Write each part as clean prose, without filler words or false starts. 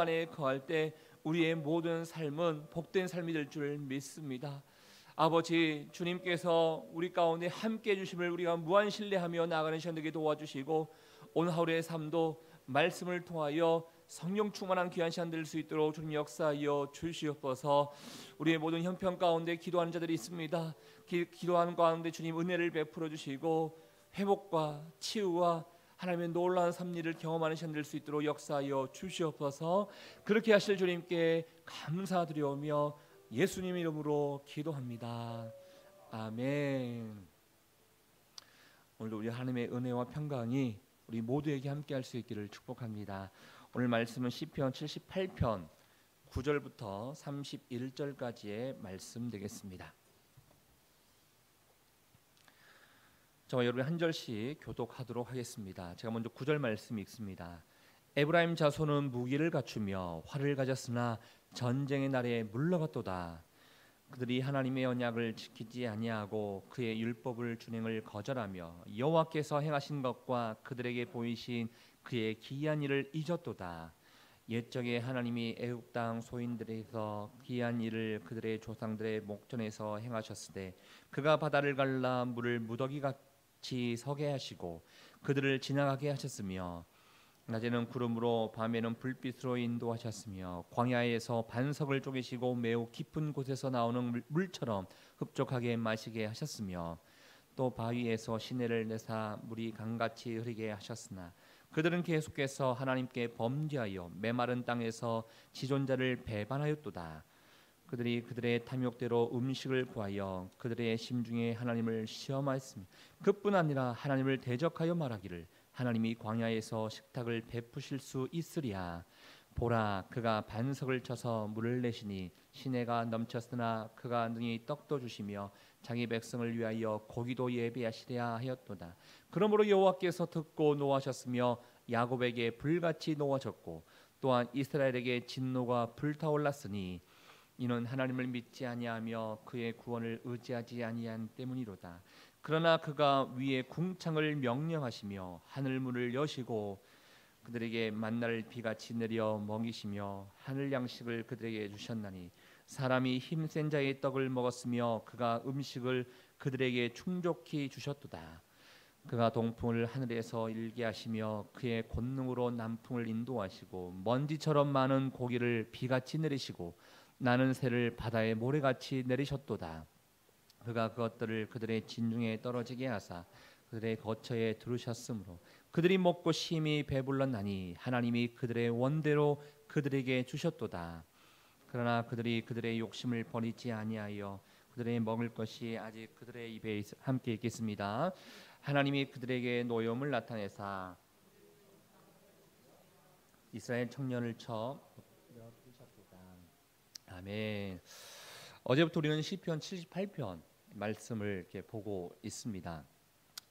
안에 거할 때 우리의 모든 삶은 복된 삶이 될 줄 믿습니다. 아버지, 주님께서 우리 가운데 함께해 주심을 우리가 무한 신뢰하며 나아가는 시간 되게 도와주시고, 오늘 하루의 삶도 말씀을 통하여 성령 충만한 귀한 시간 될 수 있도록 주님 역사하여 주시옵소서. 우리의 모든 형편 가운데 기도하는 자들이 있습니다. 기도하는 가운데 주님 은혜를 베풀어 주시고 회복과 치유와 하나님의 놀라운 섭리를 경험하는 시간 될 수 있도록 역사하여 주시옵소서. 그렇게 하실 주님께 감사드리오며 예수님 이름으로 기도합니다. 아멘. 오늘도 우리 하나님의 은혜와 평강이 우리 모두에게 함께할 수 있기를 축복합니다. 오늘 말씀은 시편 78편 9절부터 31절까지의 말씀 되겠습니다. 저와 여러분 한 절씩 교독하도록 하겠습니다. 제가 먼저 9절 말씀 읽습니다. 에브라임 자손은 무기를 갖추며 활을 가졌으나 전쟁의 날에 물러갔도다. 그들이 하나님의 언약을 지키지 아니하고 그의 율법을 준행을 거절하며 여호와께서 행하신 것과 그들에게 보이신 그의 기이한 일을 잊었도다. 옛적에 하나님이 애굽 땅 소인들에서 기이한 일을 그들의 조상들의 목전에서 행하셨으되 그가 바다를 갈라 물을 무더기 같이 서게 하시고 그들을 지나가게 하셨으며 낮에는 구름으로 밤에는 불빛으로 인도하셨으며 광야에서 반석을 쪼개시고 매우 깊은 곳에서 나오는 물처럼 흡족하게 마시게 하셨으며 또 바위에서 시내를 내사 물이 강같이 흐르게 하셨으나 그들은 계속해서 하나님께 범죄하여 메마른 땅에서 지존자를 배반하였도다. 그들이 그들의 탐욕대로 음식을 구하여 그들의 심중에 하나님을 시험하였으며 그뿐 아니라 하나님을 대적하여 말하기를 하나님이 광야에서 식탁을 베푸실 수 있으랴. 보라, 그가 반석을 쳐서 물을 내시니 시내가 넘쳤으나 그가 능히 떡도 주시며 자기 백성을 위하여 고기도 예비하시랴 하였도다. 그러므로 여호와께서 듣고 노하셨으며 야곱에게 불같이 노하셨고 또한 이스라엘에게 진노가 불타올랐으니 이는 하나님을 믿지 아니하며 그의 구원을 의지하지 아니한 때문이로다. 그러나 그가 위에 궁창을 명령하시며 하늘 문을 여시고 그들에게 만날 비같이 내려 먹이시며 하늘 양식을 그들에게 주셨나니 사람이 힘센 자의 떡을 먹었으며 그가 음식을 그들에게 충족히 주셨도다. 그가 동풍을 하늘에서 일게 하시며 그의 권능으로 남풍을 인도하시고 먼지처럼 많은 고기를 비같이 내리시고 나는 새를 바다의 모래같이 내리셨도다. 그가 그것들을 그들의 진중에 떨어지게 하사 그들의 거처에 두르셨으므로 그들이 먹고 심히 배불렀나니 하나님이 그들의 원대로 그들에게 주셨도다. 그러나 그들이 그들의 욕심을 버리지 아니하여 그들의 먹을 것이 아직 그들의 입에 함께 있겠습니다. 하나님이 그들에게 노염을 나타내사 이스라엘 청년을 쳐 부르셨도다. 아멘. 어제부터 우리는 시편 78편 말씀을 이렇게 보고 있습니다.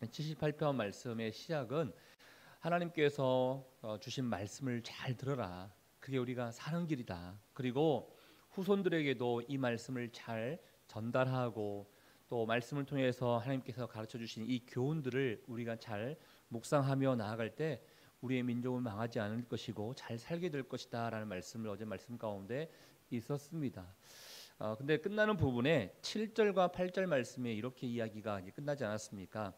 78편 말씀의 시작은 하나님께서 주신 말씀을 잘 들어라. 그게 우리가 사는 길이다. 그리고 후손들에게도 이 말씀을 잘 전달하고 또 말씀을 통해서 하나님께서 가르쳐 주신 이 교훈들을 우리가 잘 묵상하며 나아갈 때 우리의 민족은 망하지 않을 것이고 잘 살게 될 것이다 라는 말씀을 어제 말씀 가운데 있었습니다. 근데 끝나는 부분에 7절과 8절 말씀에 이렇게 이야기가 끝나지 않았습니까?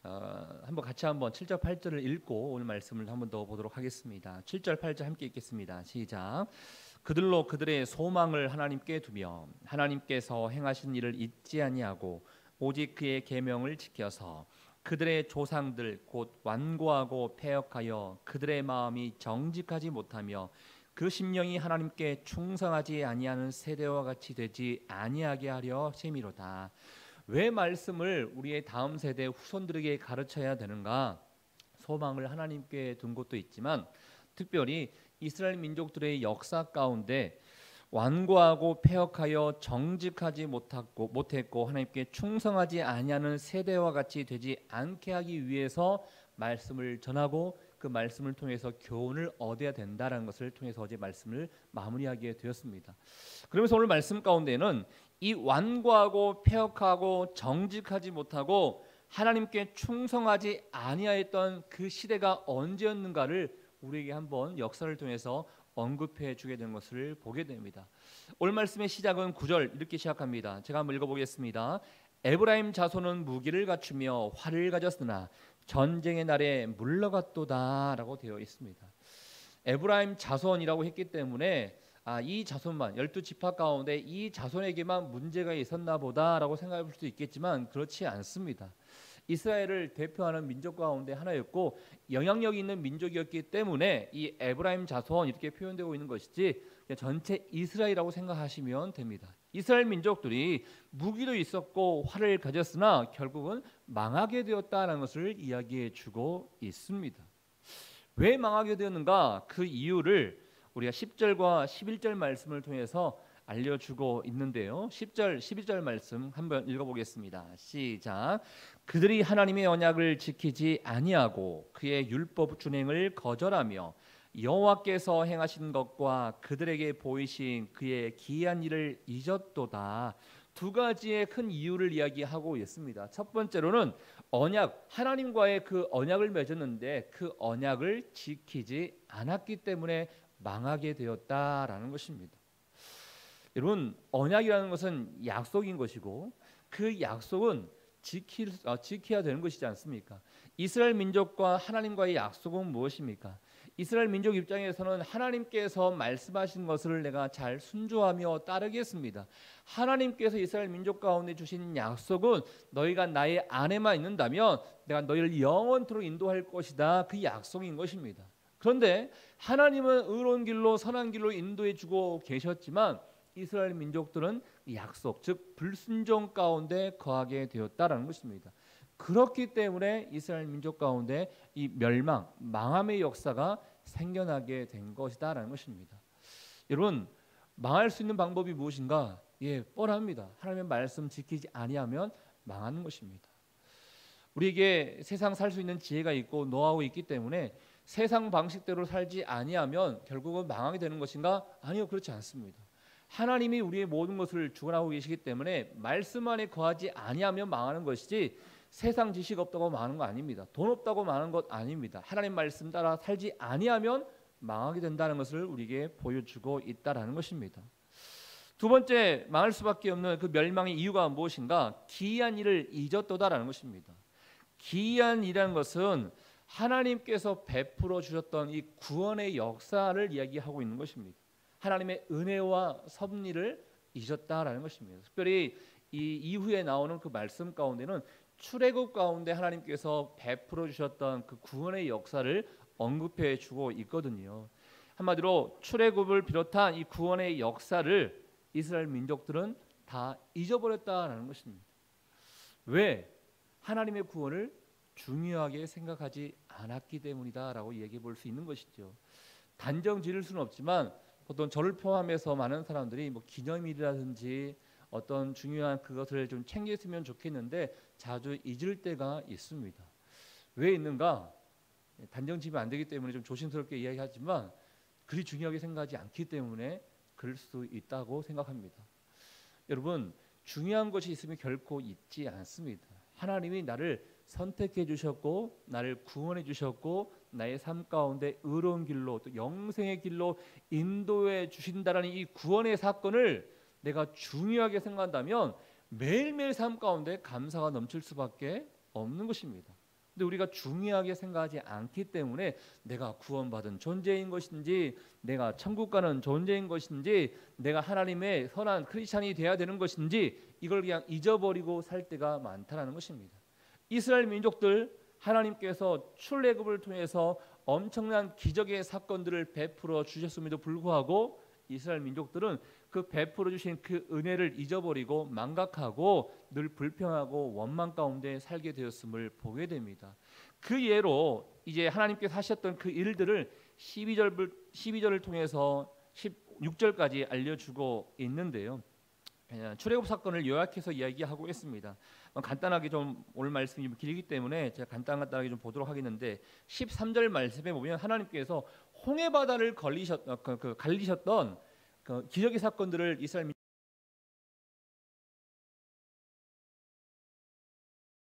한번 같이 7절 8절을 읽고 오늘 말씀을 한번 더 보도록 하겠습니다. 7절 8절 함께 읽겠습니다. 시작. 그들로 그들의 소망을 하나님께 두며 하나님께서 행하신 일을 잊지 아니하고 오직 그의 계명을 지켜서 그들의 조상들 곧 완고하고 패역하여 그들의 마음이 정직하지 못하며 그 심령이 하나님께 충성하지 아니하는 세대와 같이 되지 아니하게 하려 셈이로다. 왜 말씀을 우리의 다음 세대 후손들에게 가르쳐야 되는가? 소망을 하나님께 둔 것도 있지만 특별히 이스라엘 민족들의 역사 가운데 완고하고 패역하여 정직하지 못했고 하나님께 충성하지 아니하는 세대와 같이 되지 않게 하기 위해서 말씀을 전하고 그 말씀을 통해서 교훈을 얻어야 된다는 것을 통해서 어제 말씀을 마무리하게 되었습니다. 그러면서 오늘 말씀 가운데는 이 완고하고 패역하고 정직하지 못하고 하나님께 충성하지 아니하였던 그 시대가 언제였는가를 우리에게 한번 역사를 통해서 언급해 주게 된 것을 보게 됩니다. 오늘 말씀의 시작은 9절 이렇게 시작합니다. 제가 한번 읽어보겠습니다. 에브라임 자손은 무기를 갖추며 활을 가졌으나 전쟁의 날에 물러갔도다라고 되어 있습니다. 에브라임 자손이라고 했기 때문에 이 자손만 12지파 가운데 이 자손에게만 문제가 있었나 보다라고 생각해 볼 수도 있겠지만 그렇지 않습니다. 이스라엘을 대표하는 민족 가운데 하나였고 영향력 있는 민족이었기 때문에 이 에브라임 자손 이렇게 표현되고 있는 것이지 전체 이스라엘이라고 생각하시면 됩니다. 이스라엘 민족들이 무기도 있었고 활을 가졌으나 결국은 망하게 되었다는 것을 이야기해 주고 있습니다. 왜 망하게 되었는가? 그 이유를 우리가 10절과 11절 말씀을 통해서 알려주고 있는데요. 10절, 11절 말씀 한번 읽어보겠습니다. 시작. 그들이 하나님의 언약을 지키지 아니하고 그의 율법 준행을 거절하며 여호와께서 행하신 것과 그들에게 보이신 그의 기이한 일을 잊었도다. 두 가지의 큰 이유를 이야기하고 있습니다. 첫 번째로는 언약, 하나님과의 그 언약을 맺었는데 그 언약을 지키지 않았기 때문에 망하게 되었다라는 것입니다. 여러분, 언약이라는 것은 약속인 것이고 그 약속은 지켜야 되는 것이지 않습니까? 이스라엘 민족과 하나님과의 약속은 무엇입니까? 이스라엘 민족 입장에서는 하나님께서 말씀하신 것을 내가 잘 순종하며 따르겠습니다. 하나님께서 이스라엘 민족 가운데 주신 약속은 너희가 나의 안에만 있는다면 내가 너희를 영원토록 인도할 것이다. 그 약속인 것입니다. 그런데 하나님은 의로운 길로 선한 길로 인도해 주고 계셨지만 이스라엘 민족들은 약속, 즉 불순종 가운데 거하게 되었다라는 것입니다. 그렇기 때문에 이스라엘 민족 가운데 이 멸망, 망함의 역사가 생겨나게 된 것이다라는 것입니다. 여러분, 망할 수 있는 방법이 무엇인가? 뻔합니다. 하나님의 말씀 지키지 아니하면 망하는 것입니다. 우리에게 세상 살 수 있는 지혜가 있고 노하우 있기 때문에 세상 방식대로 살지 아니하면 결국은 망하게 되는 것인가? 아니요, 그렇지 않습니다. 하나님이 우리의 모든 것을 주관하고 계시기 때문에 말씀 안에 거하지 아니하면 망하는 것이지 세상 지식 없다고 망하는 거 아닙니다. 돈 없다고 망하는 것 아닙니다. 하나님 말씀 따라 살지 아니하면 망하게 된다는 것을 우리에게 보여주고 있다라는 것입니다. 두 번째, 망할 수밖에 없는 그 멸망의 이유가 무엇인가? 기이한 일을 잊었도다라는 것입니다. 기이한 일이라는 것은 하나님께서 베풀어 주셨던 이 구원의 역사를 이야기하고 있는 것입니다. 하나님의 은혜와 섭리를 잊었다라는 것입니다. 특별히 이 이후에 나오는 그 말씀 가운데는 출애굽 가운데 하나님께서 베풀어 주셨던 그 구원의 역사를 언급해 주고 있거든요. 한마디로 출애굽을 비롯한 이 구원의 역사를 이스라엘 민족들은 다 잊어버렸다라는 것입니다. 왜? 하나님의 구원을 중요하게 생각하지 않았기 때문이다라고 얘기해 볼 수 있는 것이죠. 단정 지을 수는 없지만 보통 저를 포함해서 많은 사람들이 기념일이라든지 어떤 중요한 그것을 좀 챙겼으면 좋겠는데 자주 잊을 때가 있습니다. 왜 있는가? 단정 지으면 안 되기 때문에 좀 조심스럽게 이야기하지만 그리 중요하게 생각하지 않기 때문에 그럴 수 있다고 생각합니다. 여러분, 중요한 것이 있으면 결코 잊지 않습니다. 하나님이 나를 선택해 주셨고 나를 구원해 주셨고 나의 삶 가운데 의로운 길로 또 영생의 길로 인도해 주신다라는 이 구원의 사건을 내가 중요하게 생각한다면 매일매일 삶 가운데 감사가 넘칠 수밖에 없는 것입니다. 근데 우리가 중요하게 생각하지 않기 때문에 내가 구원받은 존재인 것인지 내가 천국 가는 존재인 것인지 내가 하나님의 선한 크리스찬이 되어야 되는 것인지 이걸 그냥 잊어버리고 살 때가 많다는 것입니다. 이스라엘 민족들 하나님께서 출애굽을 통해서 엄청난 기적의 사건들을 베풀어 주셨음에도 불구하고 이스라엘 민족들은 그 베풀어 주신 그 은혜를 잊어버리고 망각하고 늘 불평하고 원망 가운데 살게 되었음을 보게 됩니다. 그 예로 이제 하나님께서 하셨던 그 일들을 12절을 통해서 16절까지 알려주고 있는데요. 출애굽 사건을 요약해서 이야기하고 있습니다. 간단하게 좀 오늘 말씀이 길기 때문에 제가 간단하게 좀 보도록 하겠는데 13절 말씀에 보면 하나님께서 홍해 바다를 갈리셨던 그 기적의 사건들을 이스라엘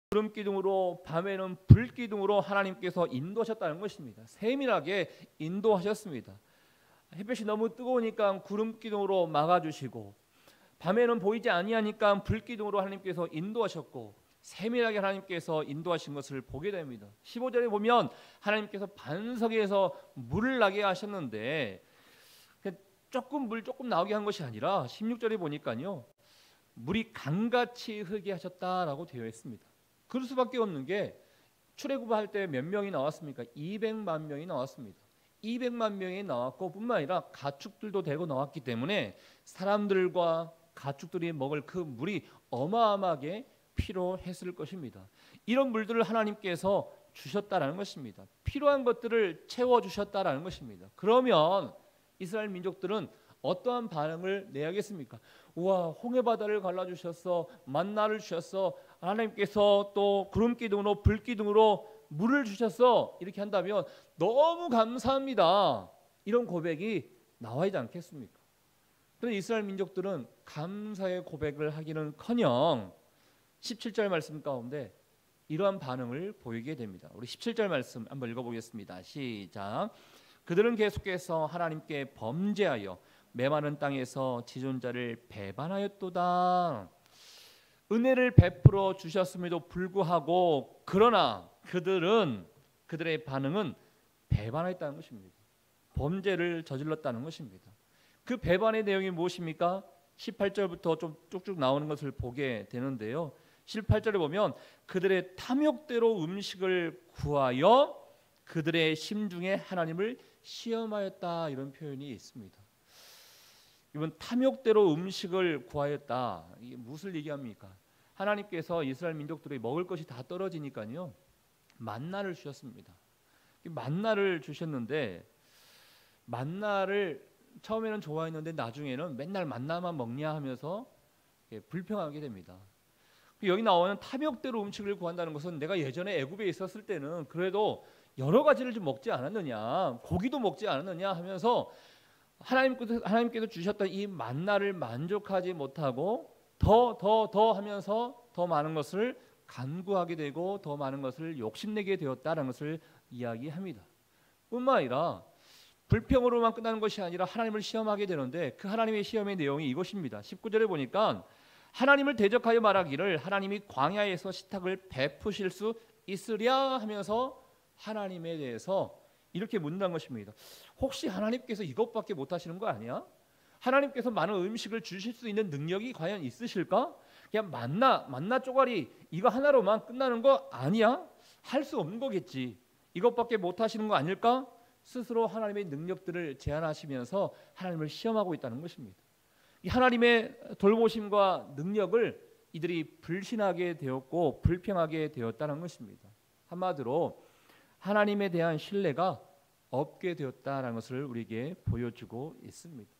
구름 기둥으로 밤에는 불 기둥으로 하나님께서 인도하셨다는 것입니다. 세밀하게 인도하셨습니다. 햇볕이 너무 뜨거우니까 구름 기둥으로 막아주시고, 밤에는 보이지 아니하니까 불 기둥으로 하나님께서 인도하셨고, 세밀하게 하나님께서 인도하신 것을 보게 됩니다. 15절에 보면 하나님께서 반석에서 물을 나게 하셨는데 조금 물 조금 나오게 한 것이 아니라 16절에 보니까요, 물이 강같이 흐르게 하셨다라고 되어 있습니다. 그럴 수밖에 없는 게 출애굽할 때 몇 명이 나왔습니까? 200만 명이 나왔습니다. 200만 명이 나왔고 뿐만 아니라 가축들도 데리고 나왔기 때문에 사람들과 가축들이 먹을 그 물이 어마어마하게 필요했을 것입니다. 이런 물들을 하나님께서 주셨다라는 것입니다. 필요한 것들을 채워주셨다라는 것입니다. 그러면 이스라엘 민족들은 어떠한 반응을 내야겠습니까? 우와, 홍해바다를 갈라주셨어, 만나를 주셨어, 하나님께서 또 구름기둥으로 불기둥으로 물을 주셨어, 이렇게 한다면 너무 감사합니다, 이런 고백이 나와야지 않겠습니까? 그런데 이스라엘 민족들은 감사의 고백을 하기는커녕 17절 말씀 가운데 이러한 반응을 보이게 됩니다. 우리 17절 말씀 한번 읽어보겠습니다. 시작. 그들은 계속해서 하나님께 범죄하여 메마른 땅에서 지존자를 배반하였도다. 은혜를 베풀어 주셨음에도 불구하고 그러나 그들의 반응은 배반했다는 것입니다. 범죄를 저질렀다는 것입니다. 그 배반의 내용이 무엇입니까? 18절부터 좀 쭉쭉 나오는 것을 보게 되는데요. 18절에 보면 그들의 탐욕대로 음식을 구하여 그들의 심중에 하나님을 시험하였다, 이런 표현이 있습니다. 이번 탐욕대로 음식을 구하였다, 이게 무엇을 얘기합니까? 하나님께서 이스라엘 민족들이 먹을 것이 다 떨어지니까요, 만나를 주셨습니다. 만나를 주셨는데 만나를 처음에는 좋아했는데 나중에는 맨날 만나만 먹냐 하면서 불평하게 됩니다. 여기 나오는 탐욕대로 음식을 구한다는 것은 내가 예전에 애굽에 있었을 때는 그래도 여러 가지를 좀 먹지 않았느냐, 고기도 먹지 않았느냐 하면서 하나님께서 주셨던 이 만나를 만족하지 못하고 더 하면서 더 많은 것을 간구하게 되고 더 많은 것을 욕심내게 되었다는 것을 이야기합니다. 뿐만 아니라 불평으로만 끝나는 것이 아니라 하나님을 시험하게 되는데 그 하나님의 시험의 내용이 이것입니다. 19절에 보니까 하나님을 대적하여 말하기를 하나님이 광야에서 식탁을 베푸실 수 있으랴 하면서 하나님에 대해서 이렇게 묻는 것입니다. 혹시 하나님께서 이것밖에 못하시는 거 아니야? 하나님께서 많은 음식을 주실 수 있는 능력이 과연 있으실까? 그냥 만나 쪼가리 이거 하나로만 끝나는 거 아니야? 할 수 없는 거겠지. 이것밖에 못하시는 거 아닐까? 스스로 하나님의 능력들을 제한하시면서 하나님을 시험하고 있다는 것입니다. 이 하나님의 돌보심과 능력을 이들이 불신하게 되었고 불평하게 되었다는 것입니다. 한마디로 하나님에 대한 신뢰가 없게 되었다는 것을 우리에게 보여주고 있습니다.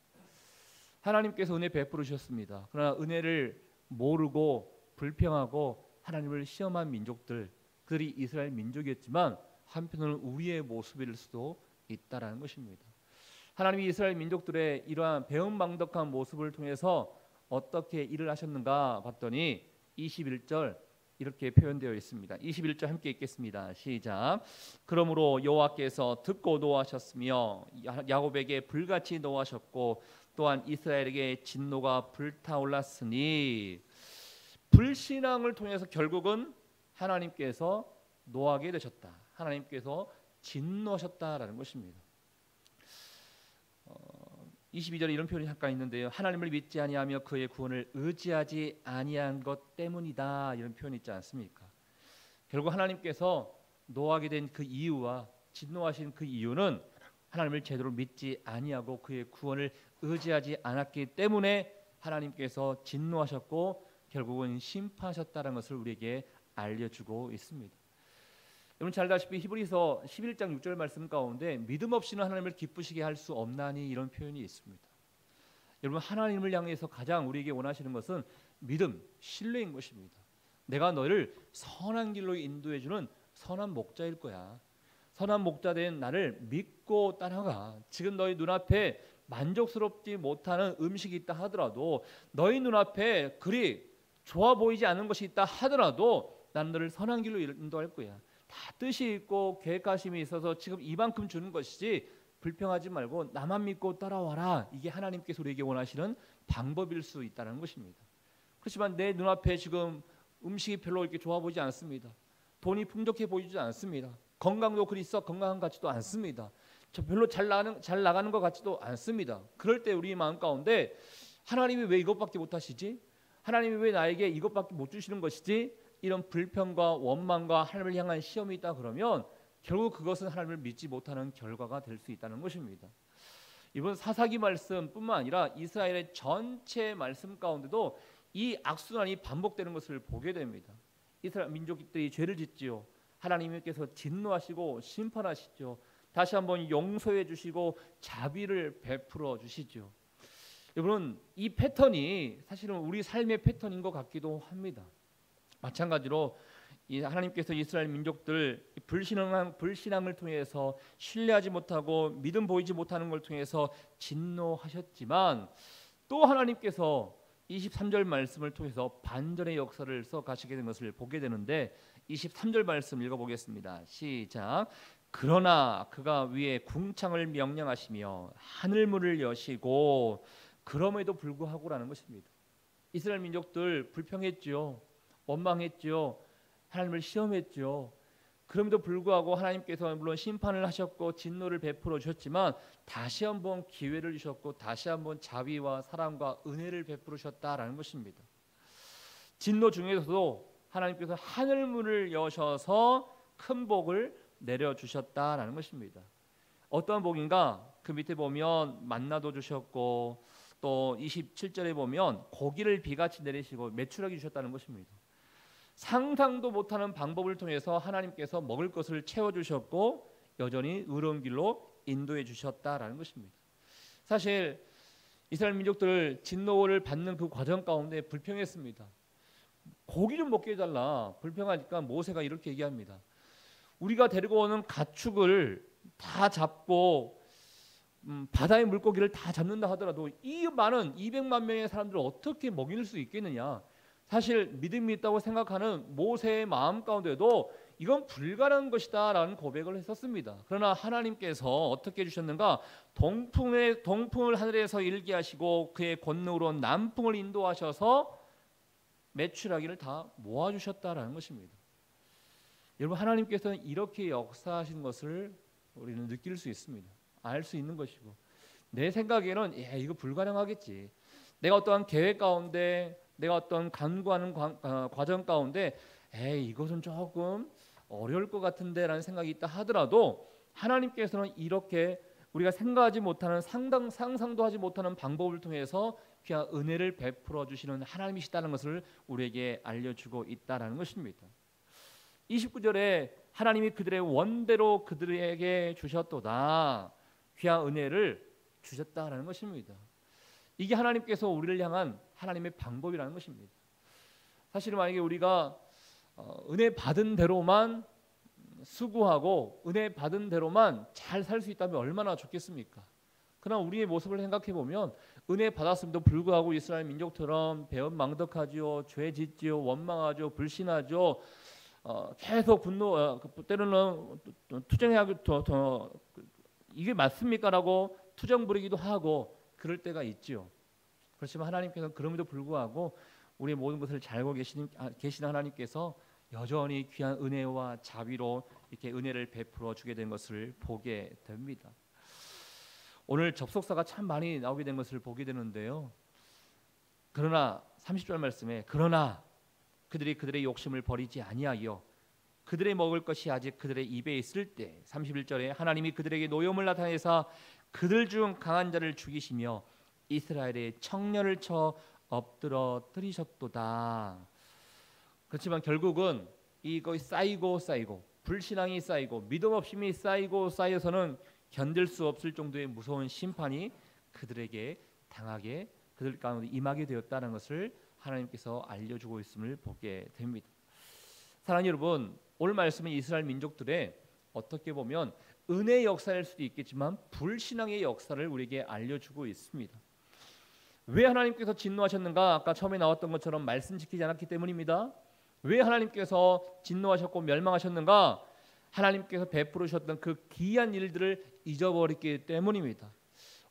하나님께서 은혜 베풀으셨습니다. 그러나 은혜를 모르고 불평하고 하나님을 시험한 민족들, 그들이 이스라엘 민족이었지만 한편으로는 우리의 모습일 수도 있다라는 것입니다. 하나님이 이스라엘 민족들의 이러한 배은망덕한 모습을 통해서 어떻게 일을 하셨는가 봤더니 21절 이렇게 표현되어 있습니다. 21절 함께 읽겠습니다. 시작. 그러므로 여호와께서 듣고 노하셨으며 야곱에게 불같이 노하셨고 또한 이스라엘에게 진노가 불타올랐으니, 불신앙을 통해서 결국은 하나님께서 노하게 되셨다. 하나님께서 진노하셨다라는 것입니다. 22절에 이런 표현이 잠깐 있는데요. 하나님을 믿지 아니하며 그의 구원을 의지하지 아니한 것 때문이다, 이런 표현이 있지 않습니까? 결국 하나님께서 노하게 된 그 이유와 진노하신 그 이유는 하나님을 제대로 믿지 아니하고 그의 구원을 의지하지 않았기 때문에 하나님께서 진노하셨고 결국은 심판하셨다는 것을 우리에게 알려주고 있습니다. 여러분 잘 아시다시피 히브리서 11장 6절 말씀 가운데 믿음 없이는 하나님을 기쁘시게 할 수 없나니, 이런 표현이 있습니다. 여러분 하나님을 향해서 가장 우리에게 원하시는 것은 믿음, 신뢰인 것입니다. 내가 너를 선한 길로 인도해주는 선한 목자일 거야. 선한 목자 된 나를 믿고 따라가. 지금 너희 눈앞에 만족스럽지 못하는 음식이 있다 하더라도, 너희 눈앞에 그리 좋아 보이지 않는 것이 있다 하더라도 난 너를 선한 길로 인도할 거야. 다 뜻이 있고 계획하심이 있어서 지금 이만큼 주는 것이지 불평하지 말고 나만 믿고 따라와라. 이게 하나님께서 우리에게 원하시는 방법일 수 있다는 것입니다. 그렇지만 내 눈앞에 지금 음식이 별로 이렇게 좋아 보이지 않습니다. 돈이 풍족해 보이지 않습니다. 건강도 그리 썩 건강한 것 같지도 않습니다. 저 별로 잘 나가는 것 같지도 않습니다. 그럴 때 우리 마음 가운데 하나님이 왜 이것밖에 못 하시지? 하나님이 왜 나에게 이것밖에 못 주시는 것이지? 이런 불평과 원망과 하나님을 향한 시험이 있다 그러면 결국 그것은 하나님을 믿지 못하는 결과가 될 수 있다는 것입니다. 이번 사사기 말씀뿐만 아니라 이스라엘의 전체 말씀 가운데도 이 악순환이 반복되는 것을 보게 됩니다. 이스라엘 민족들이 죄를 짓지요. 하나님께서 진노하시고 심판하시죠. 다시 한번 용서해 주시고 자비를 베풀어 주시죠. 여러분, 이 패턴이 사실은 우리 삶의 패턴인 것 같기도 합니다. 마찬가지로 이 하나님께서 이스라엘 민족들 불신앙을 통해서 신뢰하지 못하고 믿음 보이지 못하는 걸 통해서 진노하셨지만 또 하나님께서 23절 말씀을 통해서 반전의 역사를 써 가시게 된 것을 보게 되는데 23절 말씀 읽어보겠습니다. 시작. 그러나 그가 위에 궁창을 명령하시며 하늘문을 여시고 그럼에도 불구하고라는 것입니다. 이스라엘 민족들 불평했죠. 원망했죠. 하나님을 시험했죠. 그럼에도 불구하고 하나님께서 물론 심판을 하셨고 진노를 베풀어 주셨지만 다시 한번 기회를 주셨고 다시 한번 자비와 사랑과 은혜를 베풀으셨다라는 것입니다. 진노 중에서도 하나님께서 하늘문을 여셔서 큰 복을 내려주셨다라는 것입니다. 어떤 복인가? 그 밑에 보면 만나도 주셨고 또 27절에 보면 고기를 비같이 내리시고 메추라기 주셨다는 것입니다. 상상도 못하는 방법을 통해서 하나님께서 먹을 것을 채워주셨고 여전히 의로운 길로 인도해 주셨다라는 것입니다. 사실 이스라엘 민족들 진노를 받는 그 과정 가운데 불평했습니다. 고기 좀 먹게 해달라. 불평하니까 모세가 이렇게 얘기합니다. 우리가 데리고 오는 가축을 다 잡고 바다의 물고기를 다 잡는다 하더라도 이 많은 200만 명의 사람들을 어떻게 먹일 수 있겠느냐. 사실 믿음이 있다고 생각하는 모세의 마음 가운데도 이건 불가능한 것이다 라는 고백을 했었습니다. 그러나 하나님께서 어떻게 해주셨는가? 동풍을 하늘에서 일게 하시고 그의 권능으로 남풍을 인도하셔서 메추라기를 다 모아주셨다라는 것입니다. 여러분, 하나님께서는 이렇게 역사하신 것을 우리는 느낄 수 있습니다. 알 수 있는 것이고 내 생각에는 이거 불가능하겠지. 내가 어떠한 계획 가운데 내가 어떤 간구하는 과정 가운데 이것은 조금 어려울 것 같은데 라는 생각이 있다 하더라도 하나님께서는 이렇게 우리가 생각하지 못하는 상상도 하지 못하는 방법을 통해서 귀한 은혜를 베풀어 주시는 하나님이시다는 것을 우리에게 알려주고 있다는 것입니다. 29절에 하나님이 그들의 원대로 그들에게 주셨도다. 귀한 은혜를 주셨다라는 것입니다. 이게 하나님께서 우리를 향한 하나님의 방법이라는 것입니다. 사실 만약에 우리가 은혜 받은 대로만 수고하고 은혜 받은 대로만 잘 살 수 있다면 얼마나 좋겠습니까? 그러나 우리의 모습을 생각해 보면 은혜 받았음에도 불구하고 이스라엘 민족처럼 배은망덕하지요, 죄짓지요, 원망하죠, 불신하죠. 계속 분노, 때로는 투정하고 이게 맞습니까라고 투정 부리기도 하고 그럴 때가 있지요. 그렇지만 하나님께서는 그럼에도 불구하고 우리의 모든 것을 잘 알고 계시는 하나님께서 여전히 귀한 은혜와 자비로 이렇게 은혜를 베풀어 주게 된 것을 보게 됩니다. 오늘 접속사가 참 많이 나오게 된 것을 보게 되는데요. 그러나 30절 말씀에 그러나 그들이 그들의 욕심을 버리지 아니하여 그들의 먹을 것이 아직 그들의 입에 있을 때 31절에 하나님이 그들에게 노염을 나타내사 그들 중 강한 자를 죽이시며 이스라엘의 청년을 쳐 엎드러 뜨리셨도다. 그렇지만 결국은 이거 쌓이고 불신앙이 쌓이고 믿음 없음이 쌓이고 쌓여서는 견딜 수 없을 정도의 무서운 심판이 그들에게 당하게 그들 가운데 임하게 되었다는 것을 하나님께서 알려주고 있음을 보게 됩니다. 사랑하는 여러분, 오늘 말씀은 이스라엘 민족들의 어떻게 보면 은혜의 역사일 수도 있겠지만 불신앙의 역사를 우리에게 알려주고 있습니다. 왜 하나님께서 진노하셨는가? 아까 처음에 나왔던 것처럼 말씀 지키지 않았기 때문입니다. 왜 하나님께서 진노하셨고 멸망하셨는가? 하나님께서 베풀으셨던 그 귀한 일들을 잊어버렸기 때문입니다.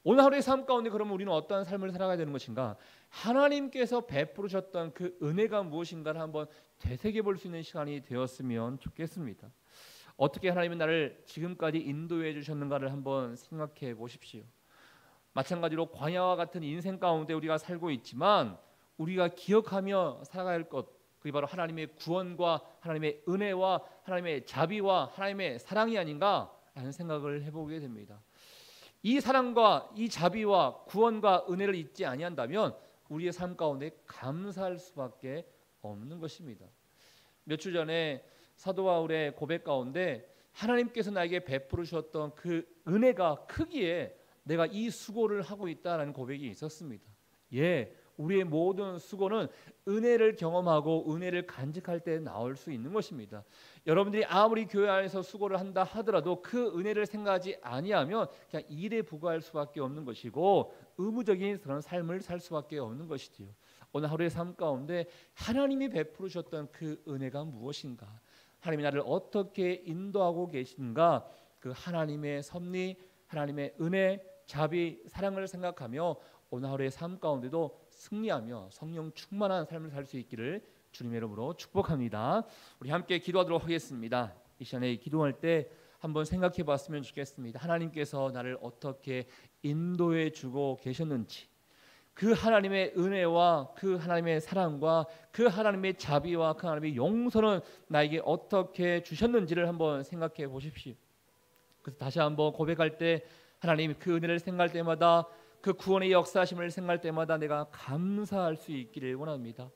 오늘 하루의 삶 가운데 그러면 우리는 어떠한 삶을 살아가야 되는 것인가? 하나님께서 베풀으셨던 그 은혜가 무엇인가를 한번 되새겨 볼 수 있는 시간이 되었으면 좋겠습니다. 어떻게 하나님은 나를 지금까지 인도해 주셨는가를 한번 생각해 보십시오. 마찬가지로 광야와 같은 인생 가운데 우리가 살고 있지만 우리가 기억하며 살아가야 할 것, 그게 바로 하나님의 구원과 하나님의 은혜와 하나님의 자비와 하나님의 사랑이 아닌가라는 생각을 해보게 됩니다. 이 사랑과 이 자비와 구원과 은혜를 잊지 아니한다면 우리의 삶 가운데 감사할 수밖에 없는 것입니다. 몇 주 전에 사도 바울의 고백 가운데 하나님께서 나에게 베풀어 주셨던 그 은혜가 크기에 내가 이 수고를 하고 있다라는 고백이 있었습니다. 예, 우리의 모든 수고는 은혜를 경험하고 은혜를 간직할 때 나올 수 있는 것입니다. 여러분들이 아무리 교회 안에서 수고를 한다 하더라도 그 은혜를 생각하지 아니하면 그냥 일에 부과할 수밖에 없는 것이고 의무적인 그런 삶을 살 수밖에 없는 것이지요. 오늘 하루의 삶 가운데 하나님이 베풀으셨던 그 은혜가 무엇인가? 하나님이 나를 어떻게 인도하고 계신가? 그 하나님의 섭리, 하나님의 은혜, 자비, 사랑을 생각하며 오늘 하루의 삶 가운데도 승리하며 성령 충만한 삶을 살 수 있기를 주님의 이름으로 축복합니다. 우리 함께 기도하도록 하겠습니다. 이 시간에 기도할 때 한번 생각해 봤으면 좋겠습니다. 하나님께서 나를 어떻게 인도해 주고 계셨는지, 그 하나님의 은혜와 그 하나님의 사랑과 그 하나님의 자비와 그 하나님의 용서는 나에게 어떻게 주셨는지를 한번 생각해 보십시오. 그래서 다시 한번 고백할 때 하나님 그 은혜를 생각할 때마다 그 구원의 역사심을 생각할 때마다 내가 감사할 수 있기를 원합니다.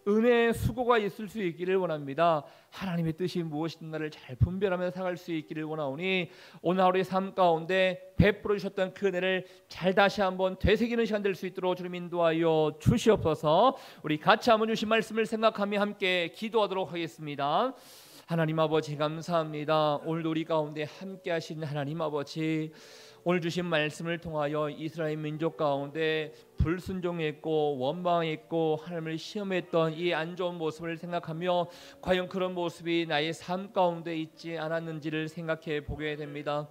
은혜의 수고가 있을 수 있기를 원합니다. 하나님의 뜻이 무엇인가를 잘 분별하며 살아갈 수 있기를 원하오니 오늘 하루의 삶 가운데 베풀어 주셨던 그 은혜를 잘 다시 한번 되새기는 시간 될 수 있도록 주님 인도하여 주시옵소서. 우리 같이 한번 주신 말씀을 생각하며 함께 기도하도록 하겠습니다. 하나님 아버지 감사합니다. 오늘도 우리 가운데 함께 하신 하나님 아버지, 오늘 주신 말씀을 통하여 이스라엘 민족 가운데 불순종했고 원망했고 하나님을 시험했던 이 안 좋은 모습을 생각하며 과연 그런 모습이 나의 삶 가운데 있지 않았는지를 생각해 보게 됩니다.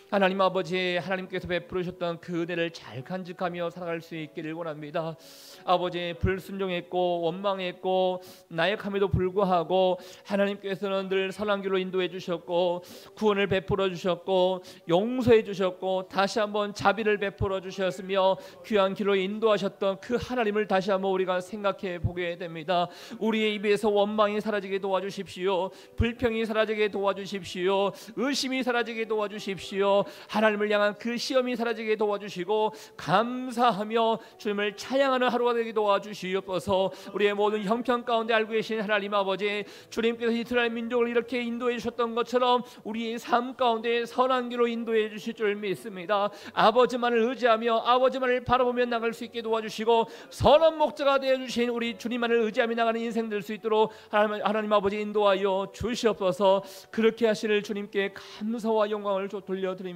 하나님 아버지, 하나님께서 베풀으셨던 그 은혜를 잘 간직하며 살아갈 수 있기를 원합니다. 아버지, 불순종했고 원망했고 나약함에도 불구하고 하나님께서는 늘 선한 길로 인도해 주셨고 구원을 베풀어 주셨고 용서해 주셨고 다시 한번 자비를 베풀어 주셨으며 귀한 길로 인도하셨던 그 하나님을 다시 한번 우리가 생각해 보게 됩니다. 우리의 입에서 원망이 사라지게 도와주십시오. 불평이 사라지게 도와주십시오. 의심이 사라지게 도와주십시오. 하나님을 향한 그 시험이 사라지게 도와주시고 감사하며 주님을 찬양하는 하루가 되게 도와주시옵소서. 우리의 모든 형편 가운데 알고 계신 하나님 아버지, 주님께서 이스라엘 민족을 이렇게 인도해 주셨던 것처럼 우리의 삶 가운데 선한 길로 인도해 주실 줄 믿습니다. 아버지만을 의지하며 아버지만을 바라보며 나갈 수 있게 도와주시고 선한 목자가 되어주신 우리 주님만을 의지하며 나가는 인생 될 수 있도록 하나님 아버지 인도하여 주시옵소서. 그렇게 하시는 주님께 감사와 영광을 돌려드립니다.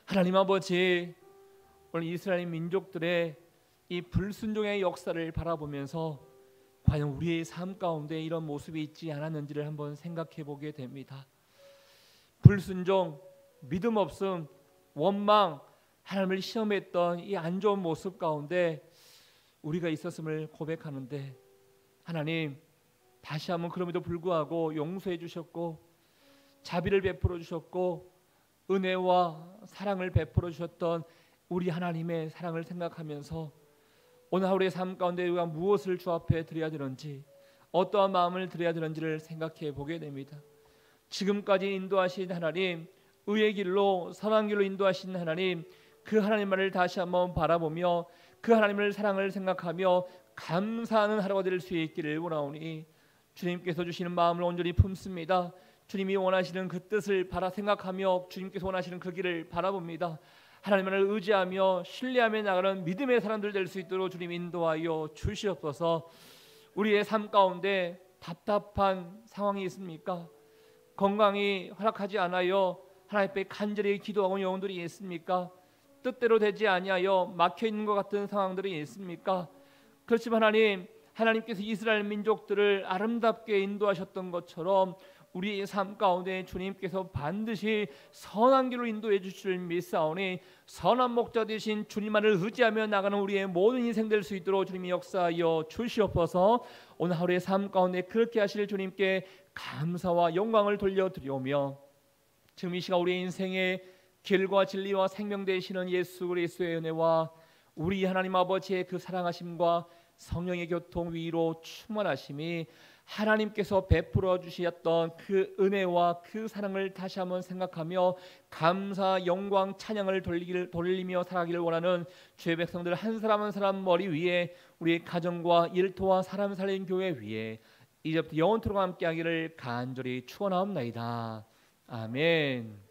하나님 아버지, 오늘 이스라엘 민족들의 이 불순종의 역사를 바라보면서 과연 우리의 삶 가운데 이런 모습이 있지 않았는지를 한번 생각해 보게 됩니다. 불순종, 믿음 없음, 원망, 하나님을 시험했던 이 안 좋은 모습 가운데 우리가 있었음을 고백하는데 하나님 다시 한번 그럼에도 불구하고 용서해 주셨고 자비를 베풀어 주셨고 은혜와 사랑을 베풀어 주셨던 우리 하나님의 사랑을 생각하면서 오늘 하루의 삶 가운데 우리가 무엇을 주 앞에 드려야 되는지, 어떠한 마음을 드려야 되는지를 생각해 보게 됩니다. 지금까지 인도하신 하나님, 의의 길로 선한 길로 인도하신 하나님, 그 하나님만을 다시 한번 바라보며 그 하나님을 사랑을 생각하며 감사하는 하루가 될 수 있기를 원하오니 주님께서 주시는 마음을 온전히 품습니다. 주님이 원하시는 그 뜻을 생각하며 주님께서 원하시는 그 길을 바라봅니다. 하나님을 의지하며 신뢰하며 나가는 믿음의 사람들 될 수 있도록 주님 인도하여 주시옵소서. 우리의 삶 가운데 답답한 상황이 있습니까? 건강이 허락하지 않아요 하나님 앞에 간절히 기도하고 영혼들이 있습니까? 뜻대로 되지 아니하여 막혀있는 것 같은 상황들이 있습니까? 그렇지만 하나님께서 이스라엘 민족들을 아름답게 인도하셨던 것처럼 우리의 삶 가운데 주님께서 반드시 선한 길로 인도해 주실 믿사오니 선한 목자 되신 주님만을 의지하며 나가는 우리의 모든 인생 될 수 있도록 주님이 역사하여 주시옵소서. 오늘 하루의 삶 가운데 그렇게 하실 주님께 감사와 영광을 돌려드리오며 지금 이 시간 우리의 인생의 길과 진리와 생명 되시는 예수 그리스도의 은혜와 우리 하나님 아버지의 그 사랑하심과 성령의 교통 위로 충만하심이 하나님께서 베풀어 주셨던 그 은혜와 그 사랑을 다시 한번 생각하며 감사, 영광, 찬양을 돌리며 살아가기를 원하는 주의 백성들 한 사람 한 사람 머리 위에 우리의 가정과 일터와 사람 살린 교회 위에 이제부터 영원토록 함께하기를 간절히 축원하옵나이다. 아멘.